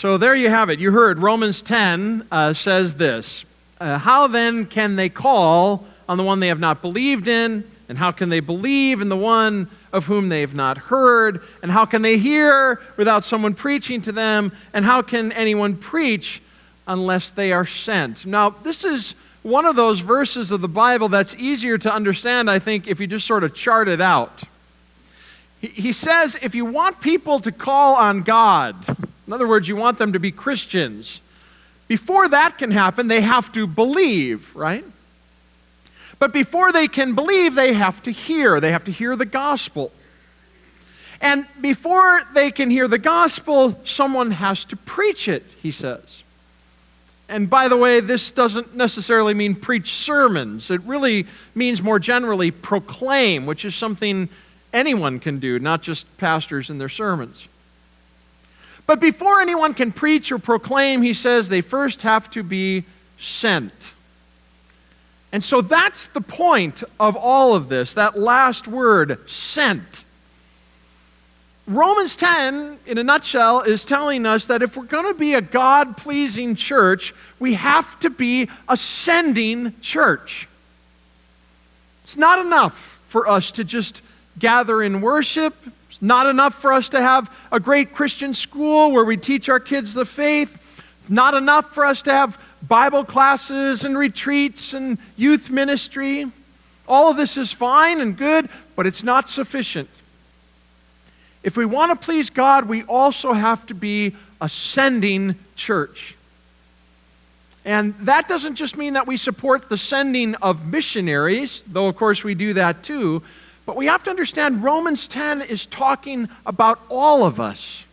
So there you have it. You heard Romans 10 says this. How then can they call on the one they have not believed in? And how can they believe in the one of whom they have not heard? And how can they hear without someone preaching to them? And how can anyone preach unless they are sent? Now, this is one of those verses of the Bible that's easier to understand, I think, if you just sort of chart it out. He says if you want people to call on God, in other words, you want them to be Christians, before that can happen, they have to believe, right? But before they can believe, they have to hear. They have to hear the gospel. And before they can hear the gospel, someone has to preach it, he says. And by the way, this doesn't necessarily mean preach sermons. It really means more generally proclaim, which is something anyone can do, not just pastors in their sermons. But before anyone can preach or proclaim, he says they first have to be sent. And so that's the point of all of this, that last word, sent. Romans 10, in a nutshell, is telling us that if we're going to be a God-pleasing church, we have to be a sending church. It's not enough for us to just gather in worship. It's not enough for us to have a great Christian school where we teach our kids the faith. It's not enough for us to have Bible classes and retreats and youth ministry. All of this is fine and good, but it's not sufficient. If we want to please God, we also have to be a sending church. And that doesn't just mean that we support the sending of missionaries, though of course we do that too, but we have to understand Romans 10 is talking about all of us.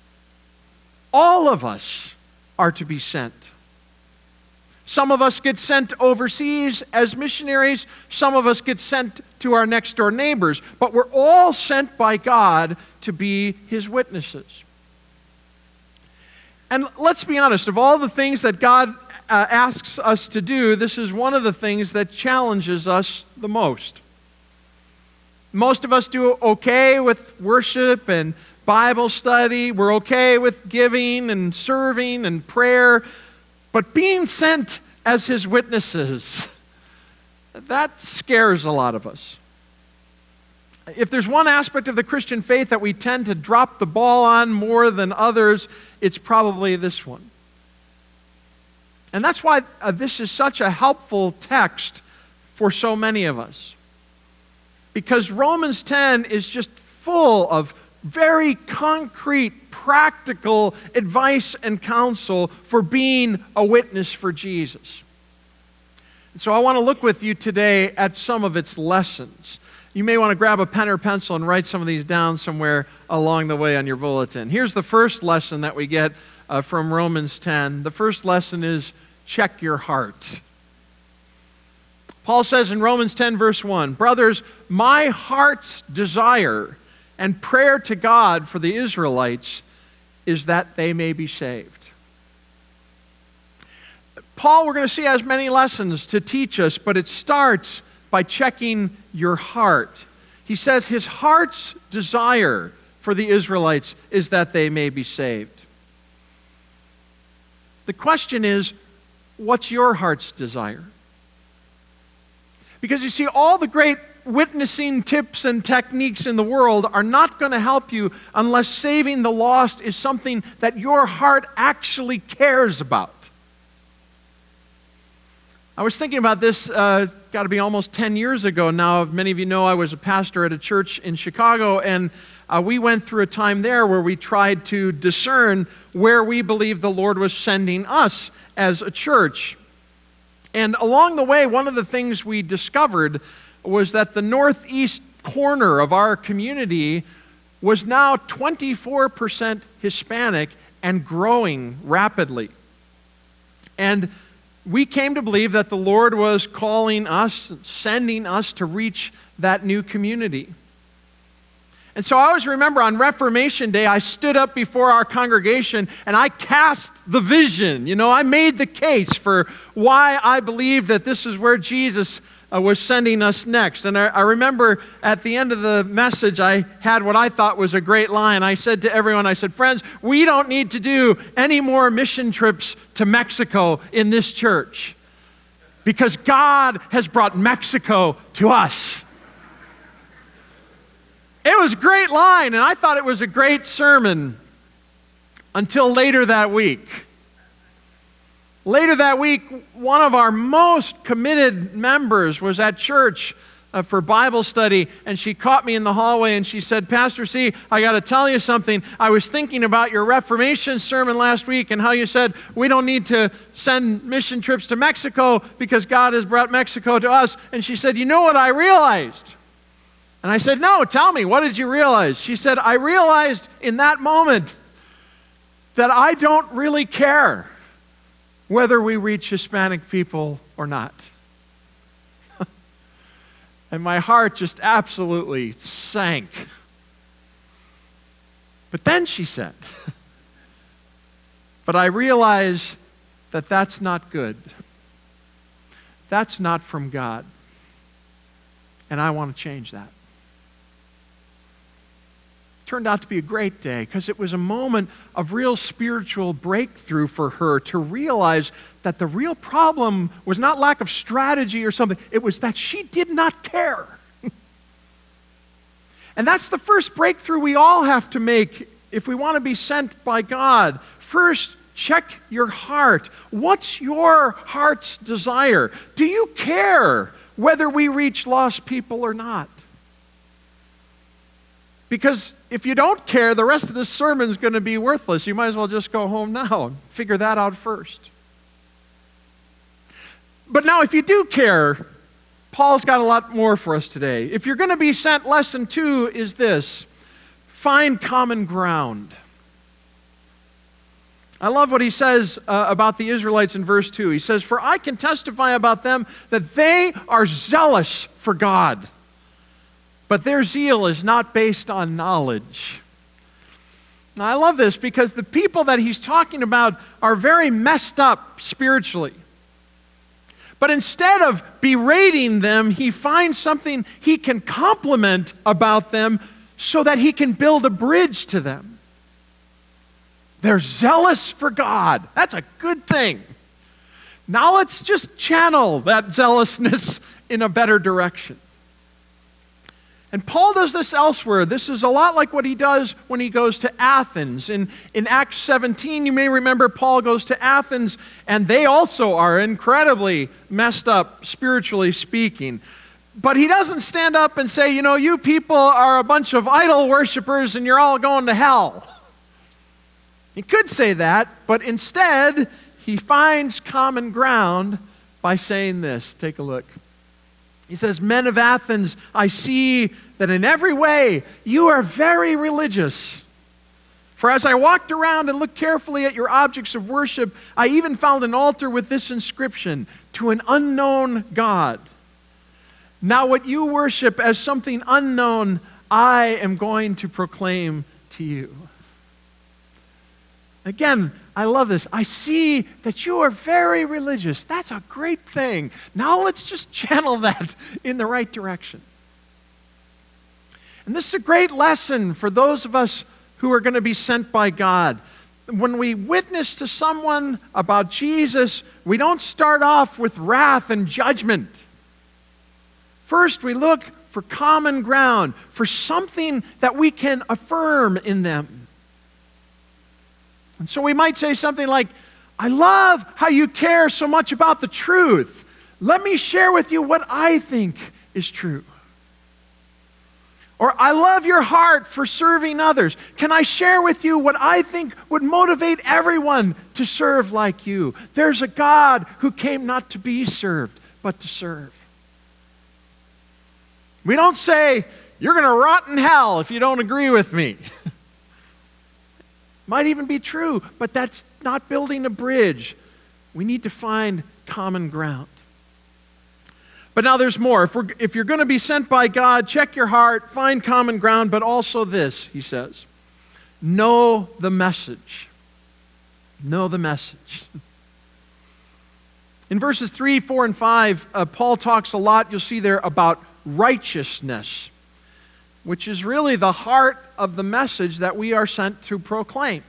All of us are to be sent. Some of us get sent overseas as missionaries. Some of us get sent to our next door neighbors. But we're all sent by God to be His witnesses. And let's be honest, of all the things that God asks us to do, this is one of the things that challenges us the most. Most of us do okay with worship and Bible study. We're okay with giving and serving and prayer. But being sent as His witnesses, that scares a lot of us. If there's one aspect of the Christian faith that we tend to drop the ball on more than others, it's probably this one. And that's why this is such a helpful text for so many of us. Because Romans 10 is just full of very concrete, practical advice and counsel for being a witness for Jesus. And so I want to look with you today at some of its lessons. You may want to grab a pen or pencil and write some of these down somewhere along the way on your bulletin. Here's the first lesson that we get from Romans 10. The first lesson is check your heart. Paul says in Romans 10 verse 1, "Brothers, my heart's desire and prayer to God for the Israelites is that they may be saved." Paul, we're going to see, has many lessons to teach us, but it starts by checking your heart. He says his heart's desire for the Israelites is that they may be saved. The question is, what's your heart's desire? Because you see, all the great witnessing tips and techniques in the world are not going to help you unless saving the lost is something that your heart actually cares about. I was thinking about this, got to be almost 10 years ago now. Many of you know I was a pastor at a church in Chicago, and we went through a time there where we tried to discern where we believed the Lord was sending us as a church. And along the way, one of the things we discovered was that the northeast corner of our community was now 24% Hispanic and growing rapidly. And we came to believe that the Lord was calling us, sending us to reach that new community. And so I always remember on Reformation Day, I stood up before our congregation and I cast the vision. I made the case for why I believed that this is where Jesus was sending us next. And I remember at the end of the message, I had what I thought was a great line. I said to everyone, I said, friends, we don't need to do any more mission trips to Mexico in this church because God has brought Mexico to us. It was a great line, and I thought it was a great sermon until later that week. Later that week, one of our most committed members was at church for Bible study, and she caught me in the hallway and she said, Pastor C, I got to tell you something. I was thinking about your Reformation sermon last week and how you said we don't need to send mission trips to Mexico because God has brought Mexico to us. And she said, you know what I realized? And I said, no, tell me, what did you realize? She said, I realized in that moment that I don't really care whether we reach Hispanic people or not. And my heart just absolutely sank. But then she said, but I realize that that's not good. That's not from God. And I want to change that. Turned out to be a great day because it was a moment of real spiritual breakthrough for her to realize that the real problem was not lack of strategy or something. It was that she did not care. And that's the first breakthrough we all have to make if we want to be sent by God. First, check your heart. What's your heart's desire? Do you care whether we reach lost people or not? Because if you don't care, the rest of this sermon is going to be worthless. You might as well just go home now and figure that out first. But now, if you do care, Paul's got a lot more for us today. If you're going to be sent, lesson 2 is this: find common ground. I love what he says about the Israelites in verse 2. He says, for I can testify about them that they are zealous for God, but their zeal is not based on knowledge. Now, I love this because the people that he's talking about are very messed up spiritually. But instead of berating them, he finds something he can compliment about them so that he can build a bridge to them. They're zealous for God. That's a good thing. Now let's just channel that zealousness in a better direction. And Paul does this elsewhere. This is a lot like what he does when he goes to Athens. In Acts 17, you may remember Paul goes to Athens, and they also are incredibly messed up, spiritually speaking. But he doesn't stand up and say, you know, you people are a bunch of idol worshipers and you're all going to hell. He could say that, but instead, he finds common ground by saying this. Take a look. He says, men of Athens, I see that in every way you are very religious. For as I walked around and looked carefully at your objects of worship, I even found an altar with this inscription, to an unknown God. Now what you worship as something unknown, I am going to proclaim to you. Again, I love this. I see that you are very religious. That's a great thing. Now let's just channel that in the right direction. And this is a great lesson for those of us who are going to be sent by God. When we witness to someone about Jesus, we don't start off with wrath and judgment. First, we look for common ground, for something that we can affirm in them. And so we might say something like, I love how you care so much about the truth. Let me share with you what I think is true. Or I love your heart for serving others. Can I share with you what I think would motivate everyone to serve like you? There's a God who came not to be served, but to serve. We don't say, you're going to rot in hell if you don't agree with me. Might even be true, but that's not building a bridge. We need to find common ground. But now there's more. If you're going to be sent by God, check your heart, find common ground, but also this, he says, know the message. Know the message. In verses 3, 4, and 5, Paul talks a lot, you'll see there, about righteousness, which is really the heart of the message that we are sent to proclaim.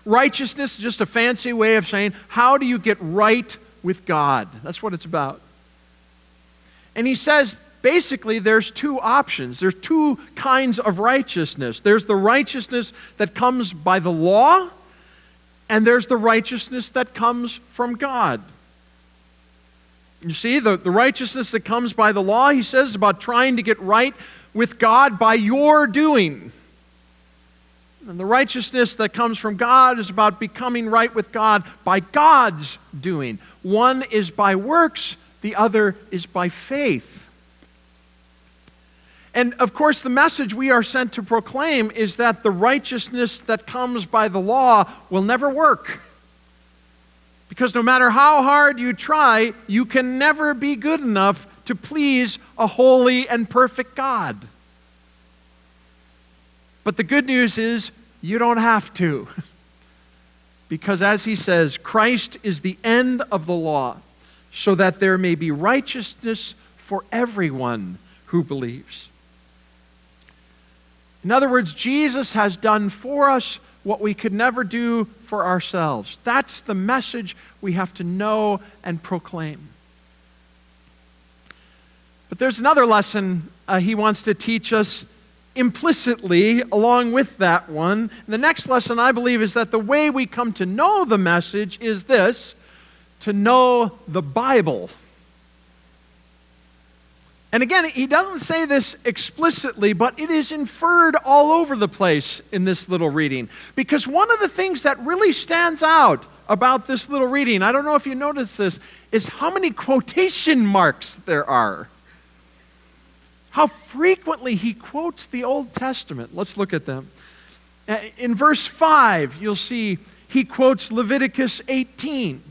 Righteousness is just a fancy way of saying, how do you get right with God? That's what it's about. And he says, basically, there's two options. There's two kinds of righteousness. There's the righteousness that comes by the law, and there's the righteousness that comes from God. You see, the righteousness that comes by the law, he says, is about trying to get right with God by your doing. And the righteousness that comes from God is about becoming right with God by God's doing. One is by works, the other is by faith. And of course, the message we are sent to proclaim is that the righteousness that comes by the law will never work. Because no matter how hard you try, you can never be good enough to please a holy and perfect God. But the good news is you don't have to. Because as he says, Christ is the end of the law, so that there may be righteousness for everyone who believes. In other words, Jesus has done for us what we could never do for ourselves. That's the message we have to know and proclaim. But there's another lesson he wants to teach us implicitly along with that one. The next lesson, I believe, is that the way we come to know the message is this: to know the Bible. And again, he doesn't say this explicitly, but it is inferred all over the place in this little reading. Because one of the things that really stands out about this little reading, I don't know if you noticed this, is how many quotation marks there are. How frequently he quotes the Old Testament. Let's look at them. In verse 5, you'll see he quotes Leviticus 18.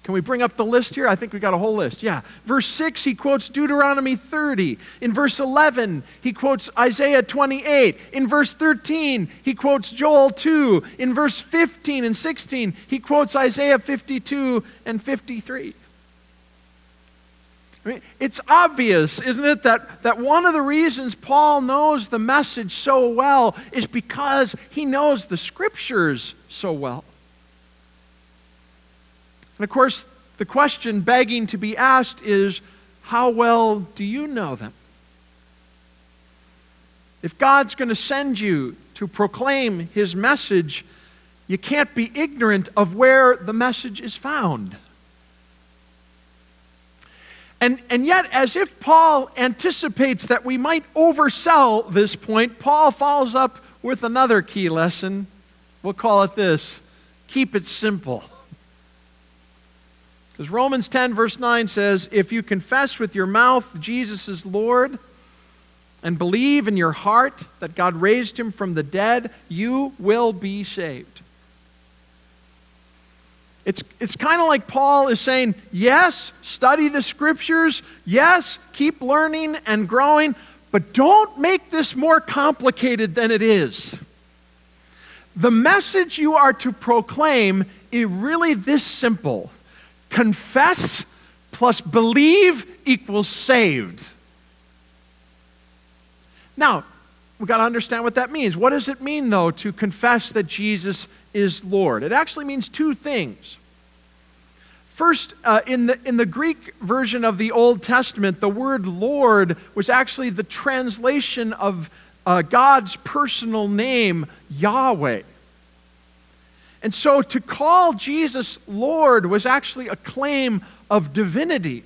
Can we bring up the list here? I think we got a whole list. Yeah. Verse 6, he quotes Deuteronomy 30. In verse 11, he quotes Isaiah 28. In verse 13, he quotes Joel 2. In verse 15 and 16, he quotes Isaiah 52 and 53. I mean, it's obvious, isn't it, that one of the reasons Paul knows the message so well is because he knows the Scriptures so well. And of course, the question begging to be asked is, how well do you know them? If God's going to send you to proclaim his message, you can't be ignorant of where the message is found. And yet, as if Paul anticipates that we might oversell this point, Paul follows up with another key lesson. We'll call it this: keep it simple. Because Romans 10 verse 9 says, if you confess with your mouth Jesus is Lord and believe in your heart that God raised him from the dead, you will be saved. It's kind of like Paul is saying, yes, study the Scriptures, yes, keep learning and growing, but don't make this more complicated than it is. The message you are to proclaim is really this simple: confess plus believe equals saved. Now, we've got to understand what that means. What does it mean, though, to confess that Jesus is Lord? It actually means two things. First, in the Greek version of the Old Testament, the word Lord was actually the translation of God's personal name, Yahweh. And so to call Jesus Lord was actually a claim of divinity.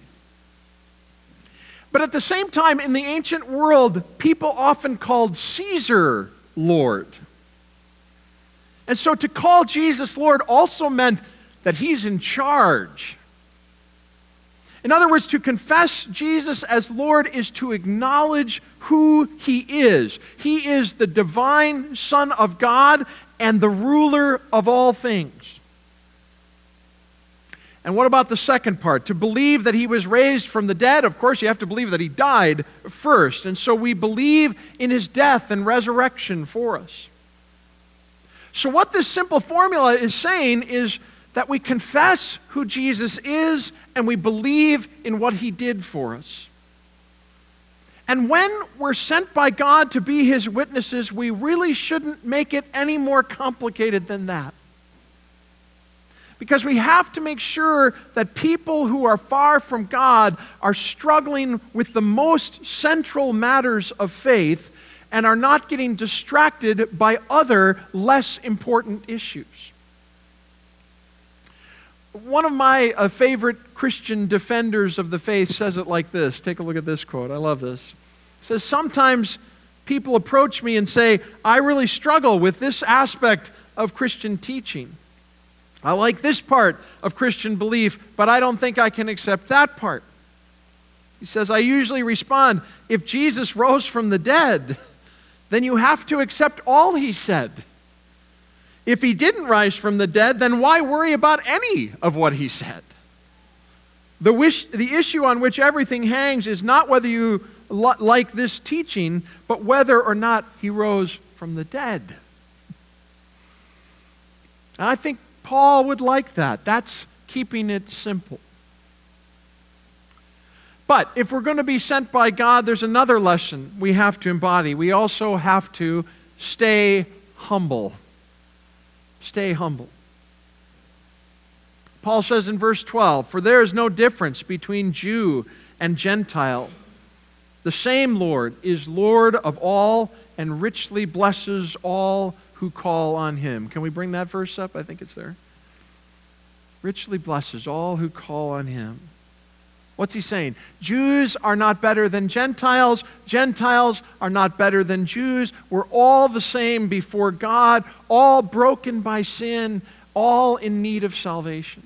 But at the same time, in the ancient world, people often called Caesar Lord. And so to call Jesus Lord also meant that he's in charge. In other words, to confess Jesus as Lord is to acknowledge who he is. He is the divine Son of God and the ruler of all things. And what about the second part? To believe that he was raised from the dead, of course, you have to believe that he died first. And so we believe in his death and resurrection for us. So what this simple formula is saying is that we confess who Jesus is and we believe in what he did for us. And when we're sent by God to be his witnesses, we really shouldn't make it any more complicated than that. Because we have to make sure that people who are far from God are struggling with the most central matters of faith and are not getting distracted by other less important issues. One of my favorite Christian defenders of the faith says it like this. Take a look at this quote. I love this. He says, sometimes people approach me and say, I really struggle with this aspect of Christian teaching. I like this part of Christian belief, but I don't think I can accept that part. He says, I usually respond, if Jesus rose from the dead, then you have to accept all he said. If he didn't rise from the dead, then why worry about any of what he said? The issue on which everything hangs is not whether you like this teaching, but whether or not he rose from the dead. And I think Paul would like that. That's keeping it simple. But if we're going to be sent by God, there's another lesson we have to embody. We also have to stay humble. Stay humble. Paul says in verse 12, for there is no difference between Jew and Gentile. The same Lord is Lord of all and richly blesses all who call on him. Can we bring that verse up? I think it's there. Richly blesses all who call on him. What's he saying? Jews are not better than Gentiles. Gentiles are not better than Jews. We're all the same before God, all broken by sin, all in need of salvation.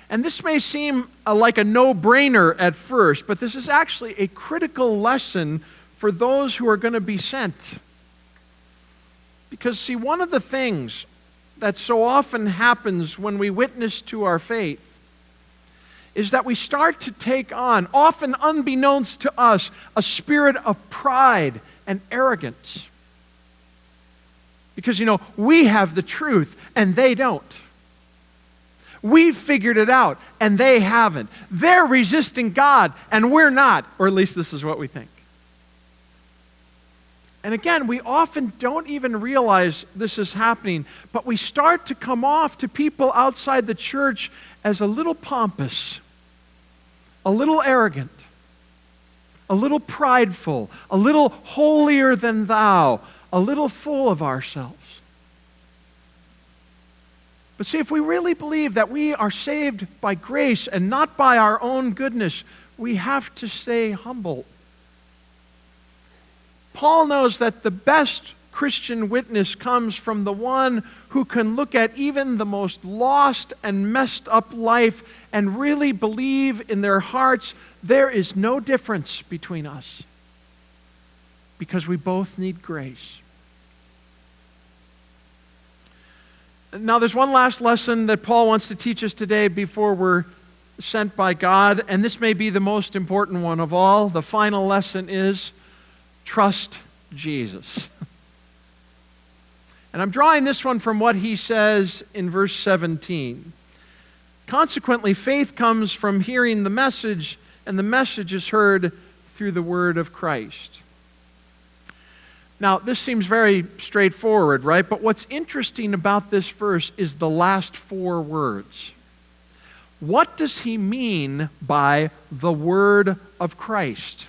And this may seem like a no-brainer at first, but this is actually a critical lesson for those who are going to be sent. Because, see, one of the things that so often happens when we witness to our faith is that we start to take on, often unbeknownst to us, a spirit of pride and arrogance. Because, we have the truth and they don't. We've figured it out and they haven't. They're resisting God and we're not, or at least this is what we think. And again, we often don't even realize this is happening, but we start to come off to people outside the church as a little pompous, a little arrogant, a little prideful, a little holier than thou, a little full of ourselves. But see, if we really believe that we are saved by grace and not by our own goodness, we have to stay humble. Paul knows that the best Christian witness comes from the one who can look at even the most lost and messed up life and really believe in their hearts there is no difference between us because we both need grace. Now, there's one last lesson that Paul wants to teach us today before we're sent by God, and this may be the most important one of all. The final lesson is trust Jesus. And I'm drawing this one from what he says in verse 17. Consequently, faith comes from hearing the message, and the message is heard through the word of Christ. Now, this seems very straightforward, right? But what's interesting about this verse is the last four words. What does he mean by the word of Christ?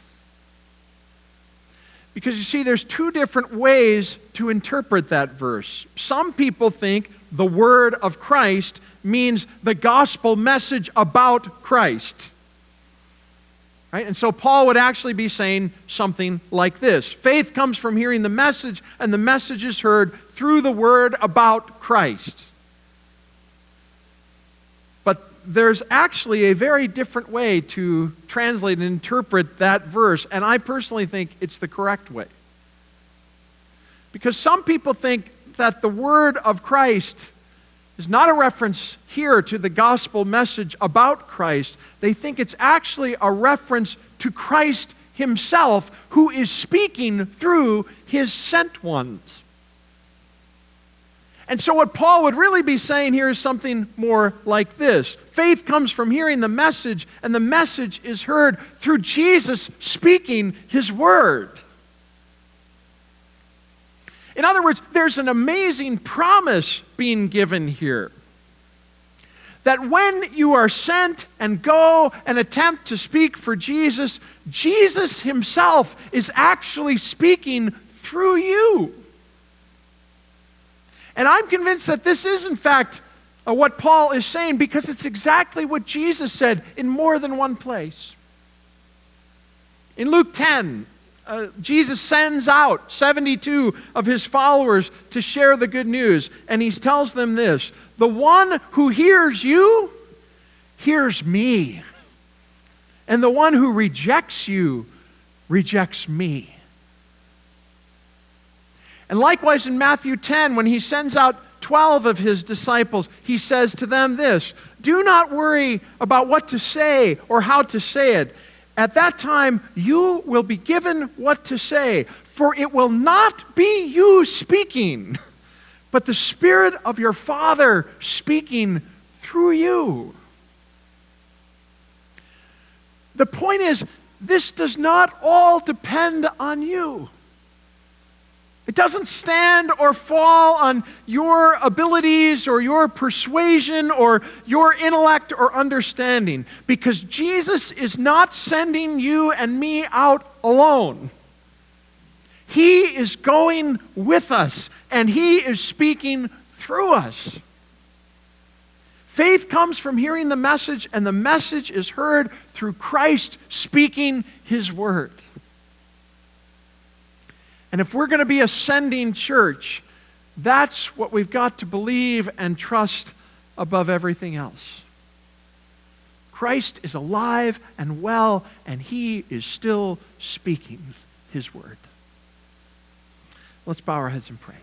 Because you see, there's two different ways to interpret that verse. Some people think the word of Christ means the gospel message about Christ. Right? And so Paul would actually be saying something like this. Faith comes from hearing the message, and the message is heard through the word about Christ. But there's actually a very different way to translate and interpret that verse, and I personally think it's the correct way. Because some people think that the word of Christ is not a reference here to the gospel message about Christ. They think it's actually a reference to Christ himself, who is speaking through his sent ones. And so what Paul would really be saying here is something more like this. Faith comes from hearing the message, and the message is heard through Jesus speaking his word. In other words, there's an amazing promise being given here. That when you are sent and go and attempt to speak for Jesus, Jesus himself is actually speaking through you. And I'm convinced that this is, in fact, what Paul is saying, because it's exactly what Jesus said in more than one place. In Luke 10, Jesus sends out 72 of his followers to share the good news, and he tells them this: the one who hears you hears me, and the one who rejects you rejects me. And likewise in Matthew 10, when he sends out 12 of his disciples, he says to them this: do not worry about what to say or how to say it. At that time, you will be given what to say, for it will not be you speaking, but the Spirit of your Father speaking through you. The point is, this does not all depend on you. It doesn't stand or fall on your abilities or your persuasion or your intellect or understanding, because Jesus is not sending you and me out alone. He is going with us, and he is speaking through us. Faith comes from hearing the message, and the message is heard through Christ speaking his word. And if we're going to be a sending church, that's what we've got to believe and trust above everything else. Christ is alive and well, and he is still speaking his word. Let's bow our heads and pray.